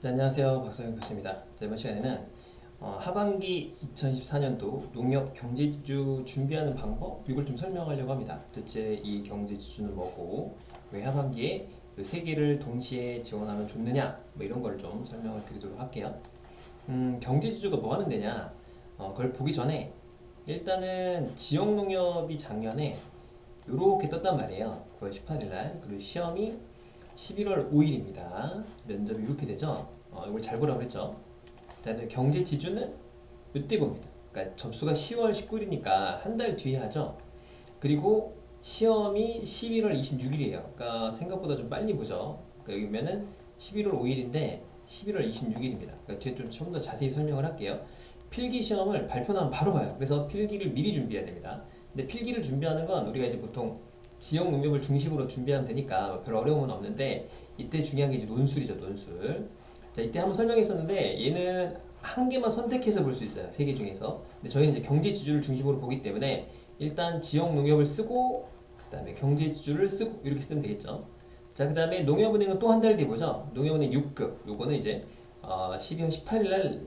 네, 안녕하세요. 박서영 교수입니다. 자, 이번 시간에는 하반기 2024년도 농협 경제지주 준비하는 방법 이걸 좀 설명하려고 합니다. 도대체 이 경제지주는 뭐고 왜 하반기에 이 세 개를 동시에 지원하면 좋느냐 뭐 이런 걸 좀 설명을 드리도록 할게요. 경제지주가 뭐 하는 데냐 그걸 보기 전에 일단은 지역농협이 작년에 이렇게 떴단 말이에요. 9월 18일 날. 그리고 시험이 11월 5일입니다. 면접이 이렇게 되죠. 이걸 잘 보라고 그랬죠. 자, 경제 지주는 이때 봅니다. 그러니까 접수가 10월 19일이니까 한 달 뒤에 하죠. 그리고 시험이 11월 26일이에요. 그러니까 생각보다 좀 빨리 보죠. 그러니까 여기 보면은 11월 5일인데 11월 26일입니다. 그러니까 뒤에 좀 더 자세히 설명을 할게요. 필기 시험을 발표 나면 바로 봐요. 그래서 필기를 미리 준비해야 됩니다. 근데 필기를 준비하는 건 우리가 이제 보통 지역 농협을 중심으로 준비하면 되니까 별 어려움은 없는데 이때 중요한 게 이제 논술이죠, 논술. 자, 이때 한번 설명했었는데 얘는 한 개만 선택해서 볼 수 있어요. 세 개 중에서. 근데 저희는 이제 경제 지주를 중심으로 보기 때문에 일단 지역 농협을 쓰고 그다음에 경제 지주를 쓰고 이렇게 쓰면 되겠죠. 자, 그다음에 농협은행은 또 한 달 뒤에 보죠. 농협은행 6급. 요거는 이제 12월 18일 날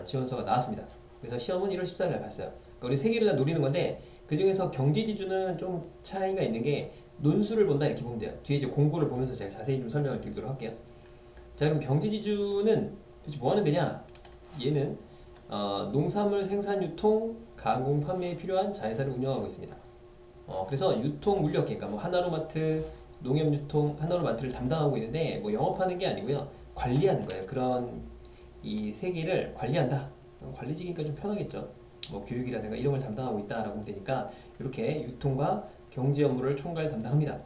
지원서가 나왔습니다. 그래서 시험은 1월 14일 날 봤어요. 그러니까 우리 세 개를 다 노리는 건데 그 중에서 경제지주는 좀 차이가 있는 게 논술을 본다 이렇게 보면 돼요. 뒤에 이제 공고를 보면서 제가 자세히 좀 설명을 드리도록 할게요. 자, 그럼 경제지주는 도대체 뭐 하는 데냐? 얘는 농산물 생산, 유통, 가공, 판매에 필요한 자회사를 운영하고 있습니다. 그래서 유통 물류 업계, 그러니까 뭐 하나로마트, 농협유통, 하나로마트를 담당하고 있는데 뭐 영업하는 게 아니고요, 관리하는 거예요. 그런 이 세 개를 관리한다. 관리직이니까 좀 편하겠죠. 뭐 교육이라든가 이런 걸 담당하고 있다라고 보면 되니까 이렇게 유통과 경제 업무를 총괄 담당합니다.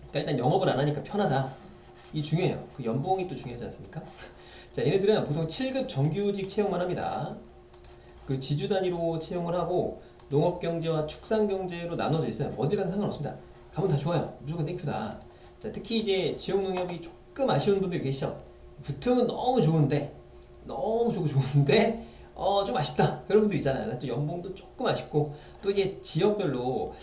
그러니까 일단 영업을 안 하니까 편하다. 이 중요해요. 그 연봉이 또 중요하지 않습니까? 자, 얘네들은 보통 7급 정규직 채용만 합니다. 그 지주 단위로 채용을 하고 농업경제와 축산경제로 나눠져 있어요. 어딜 가든 상관없습니다. 가면 다 좋아요. 무조건 땡큐다. 자, 특히 이제 지역농협이 조금 아쉬운 분들이 계시죠. 붙으면 너무 좋은데 너무 좋은데 좀 아쉽다 그런 분들 있잖아요. 또 연봉도 조금 아쉽고 또 이제 지역별로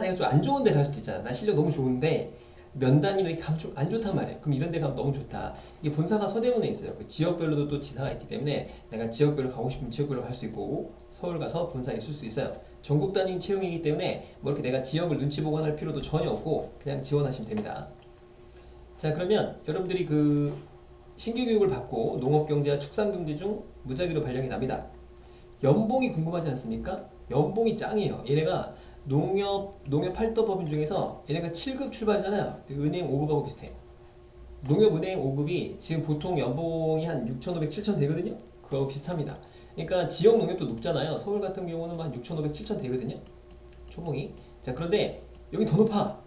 내가 좀 안 좋은 데 갈 수도 있잖아. 나 실력 너무 좋은데 면단위로 이렇게 가면 좀 안 좋단 말이에요. 그럼 이런 데 가면 너무 좋다. 이게 본사가 서대문에 있어요. 그 지역별로도 또 지사가 있기 때문에 내가 지역별로 가고 싶으면 지역별로 갈 수도 있고 서울 가서 본사에 있을 수도 있어요. 전국 단위 채용이기 때문에 뭐 이렇게 내가 지역을 눈치 보고 할 필요도 전혀 없고 그냥 지원하시면 됩니다. 자, 그러면 여러분들이 그 신규 교육을 받고 농업경제와 축산경제 중 무작위로 발령이 납니다. 연봉이 궁금하지 않습니까? 연봉이 짱이에요. 얘네가 농협 8급 법인 중에서 얘네가 7급 출발이잖아요. 은행 5급하고 비슷해. 농협은행 5급이 지금 보통 연봉이 한 6,500, 7,000 되거든요. 그거하고 비슷합니다. 그러니까 지역 농협도 높잖아요. 서울 같은 경우는 한 6,500, 7,000 되거든요. 초봉이. 자, 그런데 여기 더 높아.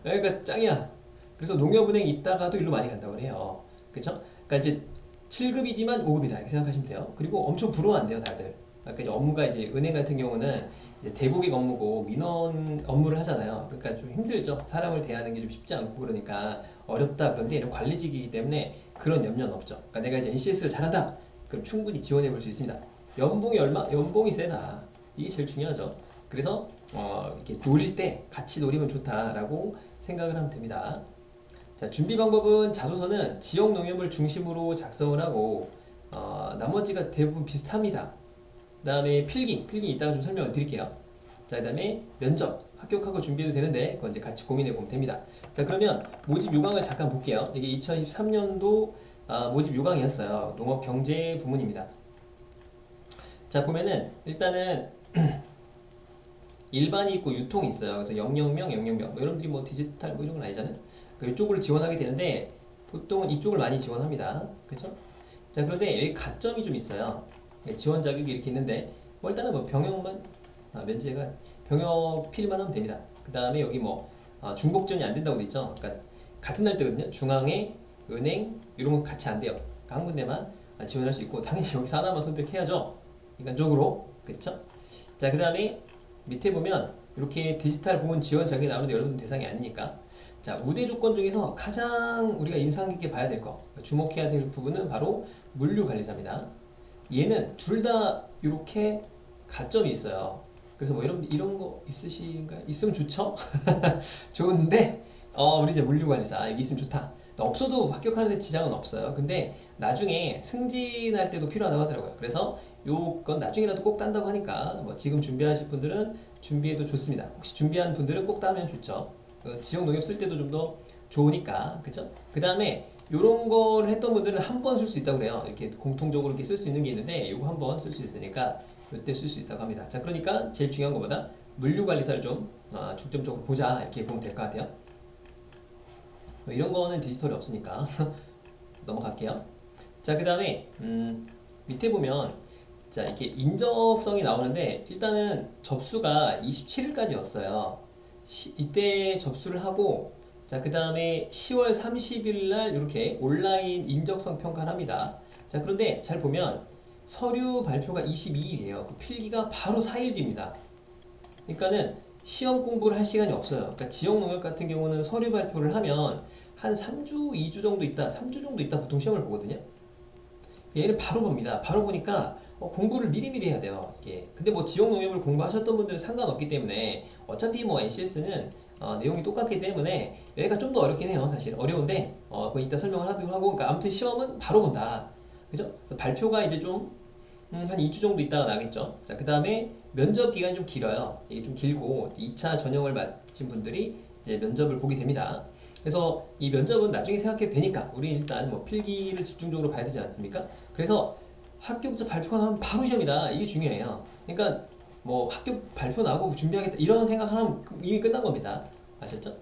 그러니까 짱이야. 그래서 농협은행 있다가도 일로 많이 간다고 해요. 그쵸? 그러니까 이제 7급이지만 5급이다 이렇게 생각하시면 돼요. 그리고 엄청 부러워한대요, 다들. 그러니까 이제 업무가 이제 은행 같은 경우는 이제 대고객 업무고 민원 업무를 하잖아요. 그러니까 좀 힘들죠. 사람을 대하는 게 좀 쉽지 않고 그러니까 어렵다. 그런데 이런 관리직이기 때문에 그런 염려는 없죠. 그러니까 내가 이제 NCS를 잘한다. 그럼 충분히 지원해 볼 수 있습니다. 연봉이 세다. 이게 제일 중요하죠. 그래서 이렇게 노릴 때 같이 노리면 좋다라고 생각을 하면 됩니다. 자, 준비 방법은 자소서는 지역 농협을 중심으로 작성을 하고 나머지가 대부분 비슷합니다. 그 다음에 필기 이따가 좀 설명을 드릴게요. 자, 그 다음에 면접 합격하고 준비해도 되는데 그건 이제 같이 고민해 보면 됩니다. 자, 그러면 모집 요강을 잠깐 볼게요. 이게 2023년도 모집 요강이었어요. 농업경제 부문입니다. 자, 보면은 일단은 일반이 있고 유통이 있어요. 그래서 영영명 뭐 여러분들이 뭐 디지털 뭐 이런 건 아니잖아요. 이쪽을 지원하게 되는데 보통은 이쪽을 많이 지원합니다. 그렇죠? 자, 그런데 여기 가점이 좀 있어요. 지원 자격이 이렇게 있는데 뭐 일단은 뭐 병역만 면제가 병역 필만 하면 됩니다. 그 다음에 여기 뭐 중복전이 안 된다고 돼 있죠. 그러니까 같은 날 때거든요. 중앙에 은행 이런 건 같이 안 돼요. 그러니까 한 군데만 지원할 수 있고 당연히 여기서 하나만 선택해야죠. 인간적으로. 그렇죠? 자, 그 다음에 밑에 보면 이렇게 디지털 보훈 지원 자격이 나오는데 여러분 대상이 아니니까. 자, 우대 조건 중에서 가장 우리가 인상 깊게 봐야 될 거, 주목해야 될 부분은 바로 물류관리사입니다. 얘는 둘 다 이렇게 가점이 있어요. 그래서 뭐 여러분 이런 거 있으신가요? 있으면 좋죠? 좋은데 우리 이제 물류관리사 이게 있으면 좋다. 없어도 합격하는데 지장은 없어요. 근데 나중에 승진할 때도 필요하다고 하더라고요. 그래서 요건 나중이라도 꼭 딴다고 하니까 뭐 지금 준비하실 분들은 준비해도 좋습니다. 혹시 준비한 분들은 꼭 따면 좋죠. 지역 농협 쓸 때도 좀 더 좋으니까, 그죠? 그 다음에 요런 걸 했던 분들은 한 번 쓸 수 있다고 그래요. 이렇게 공통적으로 이렇게 쓸 수 있는 게 있는데 요거 한 번 쓸 수 있으니까 이때 쓸 수 있다고 합니다. 자, 그러니까 제일 중요한 것보다 물류관리사를 좀 중점적으로 보자 이렇게 보면 될 것 같아요. 뭐 이런 거는 디지털이 없으니까 넘어갈게요. 자, 그 다음에 밑에 보면 자, 이렇게 인적성이 나오는데 일단은 접수가 27일까지였어요. 이때 접수를 하고 자, 그 다음에 10월 30일 날 이렇게 온라인 인적성 평가를 합니다. 자, 그런데 잘 보면 서류 발표가 22일이에요. 그 필기가 바로 4일 뒤입니다. 그러니까는 시험 공부를 할 시간이 없어요. 그러니까 지역 농협 같은 경우는 서류 발표를 하면 한 3주, 2주 정도 있다, 3주 정도 있다 보통 시험을 보거든요. 얘는 바로 봅니다. 바로 보니까 공부를 미리미리 해야 돼요. 이게. 근데 뭐 지역 농협을 공부하셨던 분들은 상관없기 때문에 어차피 뭐 NCS는 내용이 똑같기 때문에 여기가 좀 더 어렵긴 해요. 사실 어려운데 그거 이따 설명을 하도록 하고, 그러니까 아무튼 시험은 바로 본다. 그죠? 그래서 발표가 이제 좀 한 2주 정도 있다가 나겠죠. 자, 그 다음에 면접 기간이 좀 길어요. 이게 좀 길고 2차 전형을 마친 분들이 이제 면접을 보게 됩니다. 그래서 이 면접은 나중에 생각해도 되니까 우리 일단 뭐 필기를 집중적으로 봐야 되지 않습니까? 그래서 합격자 발표가 나면 바로 시험이다. 이게 중요해요. 그러니까 뭐 합격 발표 나오고 준비하겠다 이런 생각하면 이미 끝난 겁니다. 아셨죠?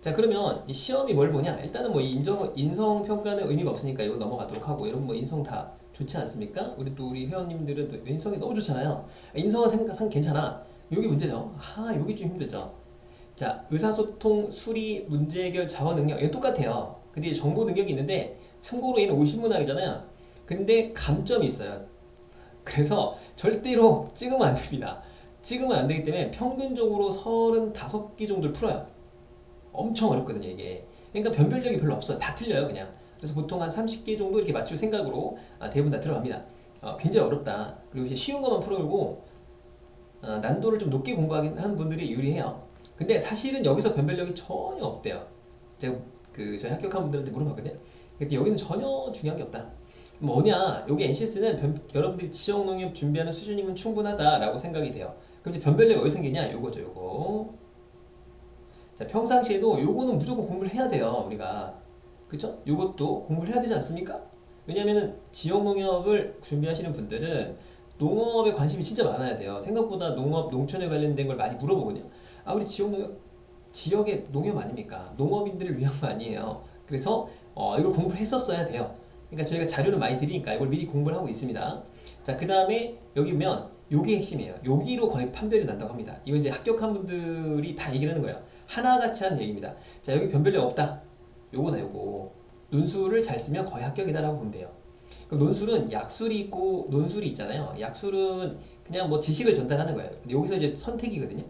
자, 그러면 이 시험이 뭘 보냐? 일단은 뭐 인성 평가는 의미가 없으니까 이거 넘어가도록 하고, 여러분 뭐 인성 다 좋지 않습니까? 우리 회원님들은 또 인성이 너무 좋잖아요. 인성은 생각 괜찮아. 여기 문제죠. 여기 좀 힘들죠. 자, 의사소통, 수리, 문제 해결, 자원 능력 이거 똑같아요. 근데 정보 능력이 있는데 참고로 얘는 50문항이잖아요. 근데 감점이 있어요. 그래서 절대로 찍으면 안 됩니다. 찍으면 안 되기 때문에 평균적으로 35개 정도를 풀어요. 엄청 어렵거든요, 이게. 그러니까 변별력이 별로 없어요. 다 틀려요, 그냥. 그래서 보통 한 30개 정도 이렇게 맞출 생각으로 대부분 다 들어갑니다. 굉장히 어렵다. 그리고 이제 쉬운 것만 풀어오고 난도를 좀 높게 공부하는 분들이 유리해요. 근데 사실은 여기서 변별력이 전혀 없대요. 제가 저희 합격한 분들한테 물어봤거든요. 근데 여기는 전혀 중요한 게 없다. 뭐냐, 여기 NCS는 여러분들이 지역 농협 준비하는 수준이면 충분하다라고 생각이 돼요. 그럼 이제 변별력이 어디서 생기냐? 요거죠, 요거. 자, 평상시에도 요거는 무조건 공부를 해야 돼요, 우리가. 그쵸? 요것도 공부를 해야 되지 않습니까? 왜냐면은 지역 농협을 준비하시는 분들은 농업에 관심이 진짜 많아야 돼요. 생각보다 농업, 농촌에 관련된 걸 많이 물어보거든요. 우리 지역 농협, 지역의 농협 아닙니까? 농업인들을 위한 거 아니에요. 그래서 이걸 공부를 했었어야 돼요. 그러니까 저희가 자료를 많이 드리니까 이걸 미리 공부를 하고 있습니다. 자, 그 다음에 여기 보면 요게 핵심이에요. 여기로 거의 판별이 난다고 합니다. 이건 이제 합격한 분들이 다 얘기를 하는 거예요. 하나같이 하는 얘기입니다. 자, 여기 변별력 없다. 요거다, 요거. 논술을 잘 쓰면 거의 합격이다라고 보면 돼요. 그럼 논술은 약술이 있고 논술이 있잖아요. 약술은 그냥 뭐 지식을 전달하는 거예요. 근데 여기서 이제 선택이거든요.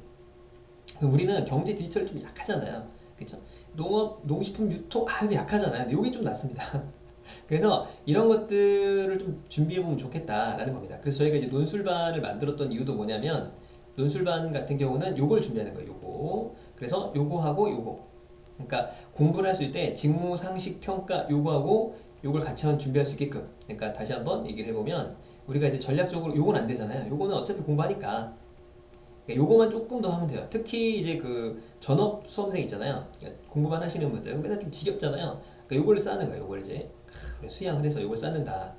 우리는 경제 디지털이 좀 약하잖아요. 그렇죠? 농업, 농식품 유통 이거 약하잖아요. 근데 여기 좀 낫습니다. 그래서 이런 것들을 좀 준비해 보면 좋겠다라는 겁니다. 그래서 저희가 이제 논술반을 만들었던 이유도 뭐냐면 논술반 같은 경우는 요걸 준비하는 거예요. 요거. 그래서 요거하고 요거. 그러니까 공부를 할 수 있을 때 직무 상식 평가 요거하고 요걸 같이 한번 준비할 수 있게끔. 그러니까 다시 한번 얘기를 해보면 우리가 이제 전략적으로 요건 안 되잖아요. 요거는 어차피 공부하니까 요거만 조금 더 하면 돼요. 특히 이제 그 전업 수험생 있잖아요. 그러니까 공부만 하시는 분들 맨날 좀 지겹잖아요. 그러니까 요걸 쌓는 거예요. 요걸 이제 수양을 해서 요걸 쌓는다.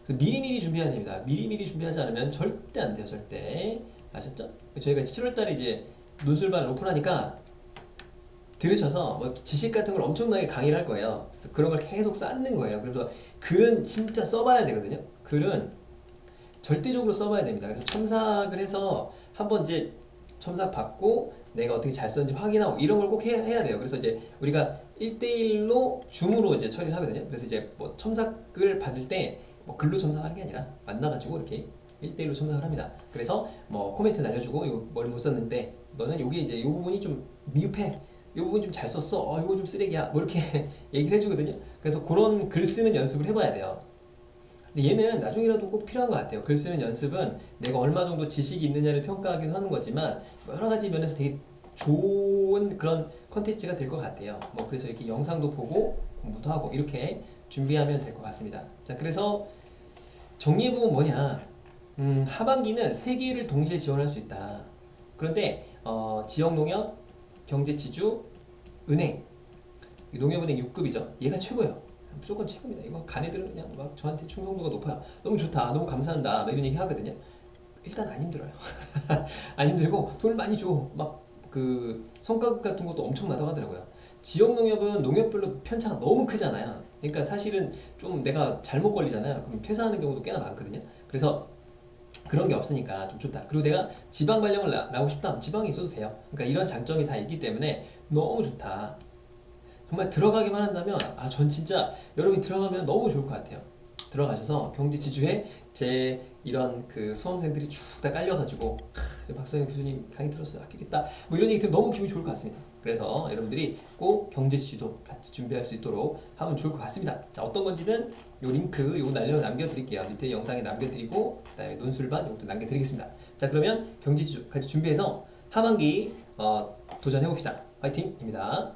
그래서 미리미리 준비해야 됩니다. 미리미리 준비하지 않으면 절대 안 돼요. 절대. 아셨죠? 저희가 7월달에 이제 논술반을 오픈하니까 들으셔서 뭐 지식 같은 걸 엄청나게 강의를 할 거예요. 그래서 그런 걸 계속 쌓는 거예요. 그래서 글은 진짜 써봐야 되거든요. 글은 절대적으로 써봐야 됩니다. 그래서 첨삭을 해서 한번 이제 첨삭 받고 내가 어떻게 잘 썼는지 확인하고 이런 걸 꼭 해야 돼요. 그래서 이제 우리가 1대1로 줌으로 이제 처리를 하거든요. 그래서 이제 뭐 첨삭을 받을 때 뭐 글로 첨삭하는 게 아니라 만나가지고 이렇게 1대1로 첨삭을 합니다. 그래서 뭐 코멘트 날려주고 이거 뭘 못 썼는데 너는 여기 이제 이 부분이 좀 미흡해. 이 부분 좀 잘 썼어. 이거 좀 쓰레기야. 뭐 이렇게 얘기를 해주거든요. 그래서 그런 글 쓰는 연습을 해봐야 돼요. 근데 얘는 나중이라도 꼭 필요한 것 같아요. 글 쓰는 연습은 내가 얼마 정도 지식이 있느냐를 평가하기도 하는 거지만 여러 가지 면에서 되게 좋은 그런 컨텐츠가 될 것 같아요. 뭐 그래서 이렇게 영상도 보고 공부도 하고 이렇게 준비하면 될 것 같습니다. 자, 그래서 정리해보면 뭐냐? 하반기는 세 개를 동시에 지원할 수 있다. 그런데 지역농협, 경제지주, 은행, 농협은행 6급이죠. 얘가 최고예요. 무조건 최고입니다. 이거 간 애들은 그냥 막 저한테 충성도가 높아요. 너무 좋다, 너무 감사한다, 막 이런 얘기 하거든요. 일단 안 힘들어요. 안 힘들고 돈을 많이 줘. 막 그 성과급 같은 것도 엄청나다고 하더라고요. 지역 농협은 농협별로 편차가 너무 크잖아요. 그러니까 사실은 좀 내가 잘못 걸리잖아요. 그럼 퇴사하는 경우도 꽤나 많거든요. 그래서 그런 게 없으니까 좀 좋다. 그리고 내가 지방 발령을 나오고 싶다. 지방에 있어도 돼요. 그러니까 이런 장점이 다 있기 때문에 너무 좋다. 정말 들어가기만 한다면 전 진짜 여러분이 들어가면 너무 좋을 것 같아요. 들어가셔서 경제지주에 제 이런 그 수험생들이 쭉 다 깔려가지고 박성현 교수님 강의 들었어요, 아끼겠다, 뭐 이런 얘기 들으면 너무 기분이 좋을 것 같습니다. 그래서 여러분들이 꼭 경제지주도 같이 준비할 수 있도록 하면 좋을 것 같습니다. 자, 어떤 건지는 요 링크 요거 남겨드릴게요. 밑에 영상에 남겨드리고 그다음에 논술반 요것도 남겨드리겠습니다. 자, 그러면 경제지주 같이 준비해서 하반기 도전해봅시다. 화이팅입니다.